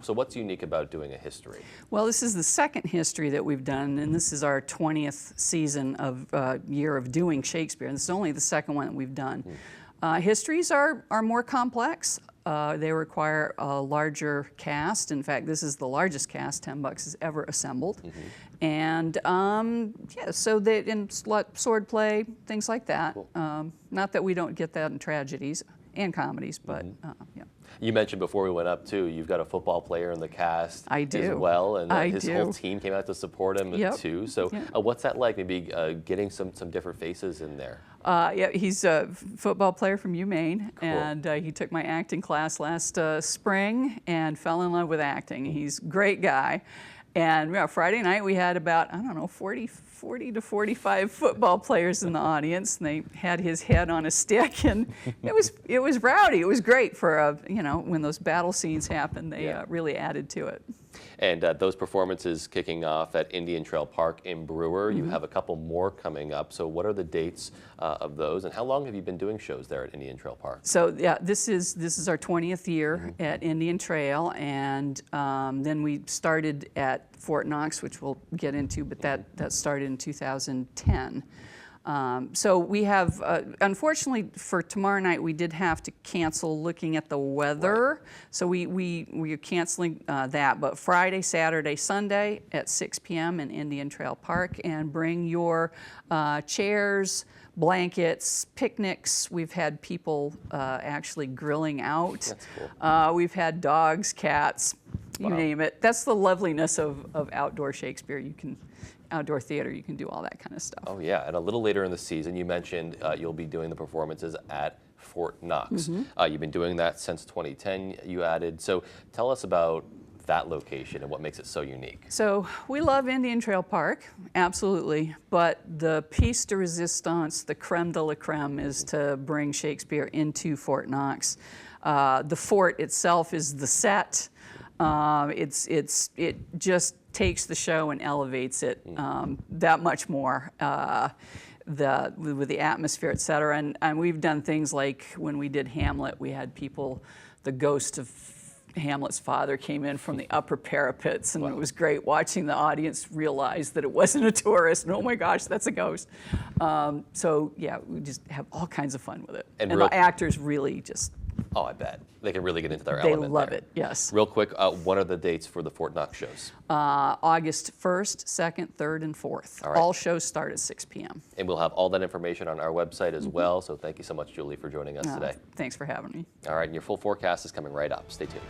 So what's unique about doing a history? Well, this is the second history that we've done, and this is our 20th season of year of doing Shakespeare, and this is only the second one that we've done. Histories are more complex. They require a larger cast. In fact, this is the largest cast 10 Bucks has ever assembled. And yeah, so they in sword play, things like that. Cool. Not that we don't get that in tragedies and comedies, but yeah. You mentioned before we went up too, you've got a football player in the cast I do. as well, and I his do. whole team came out to support him too. So what's that like, maybe getting some different faces in there? Yeah, he's a football player from UMaine, Cool. and he took my acting class last spring and fell in love with acting. He's a great guy. And Friday night we had about, I don't know, 40 to 45 football players in the audience, and they had his head on a stick, and it was rowdy. It was great for when those battle scenes happened. They really added to it. And those performances kicking off at Indian Trail Park in Brewer. You have a couple more coming up. So what are the dates of those, and how long have you been doing shows there at Indian Trail Park? So yeah, this is our 20th year at Indian Trail, and then we started at Fort Knox, which we'll get into, but that started in 2010. So we have, unfortunately for tomorrow night, we did have to cancel looking at the weather. Right. So we are canceling that, but Friday, Saturday, Sunday at 6 p.m. in Indian Trail Park, and bring your chairs, blankets, picnics. We've had people actually grilling out. That's cool. We've had dogs, cats, you Wow. name it. That's the loveliness of outdoor Shakespeare. Outdoor theater, you can do all that kind of stuff. Oh yeah, and a little later in the season, you mentioned you'll be doing the performances at Fort Knox. You've been doing that since 2010, you added. So tell us about that location and what makes it so unique. So we love Indian Trail Park, absolutely, but the piece de resistance, the creme de la creme, is to bring Shakespeare into Fort Knox. The fort itself is the set. It just takes the show and elevates it that much more with the atmosphere, et cetera. And we've done things like when we did Hamlet, we had people, the ghost of Hamlet's father came in from the upper parapets, and it was great watching the audience realize that it wasn't a tourist, and oh my gosh, that's a ghost. So yeah, we just have all kinds of fun with it. And the actors really just... Oh, I bet. They can really get into their They element love there. it, yes. Real quick, what are the dates for the Fort Knox shows? August 1st, 2nd, 3rd, and 4th. All right. All shows start at 6 p.m. And we'll have all that information on our website as well. So thank you so much, Julie, for joining us today. Thanks for having me. All right, and your full forecast is coming right up. Stay tuned.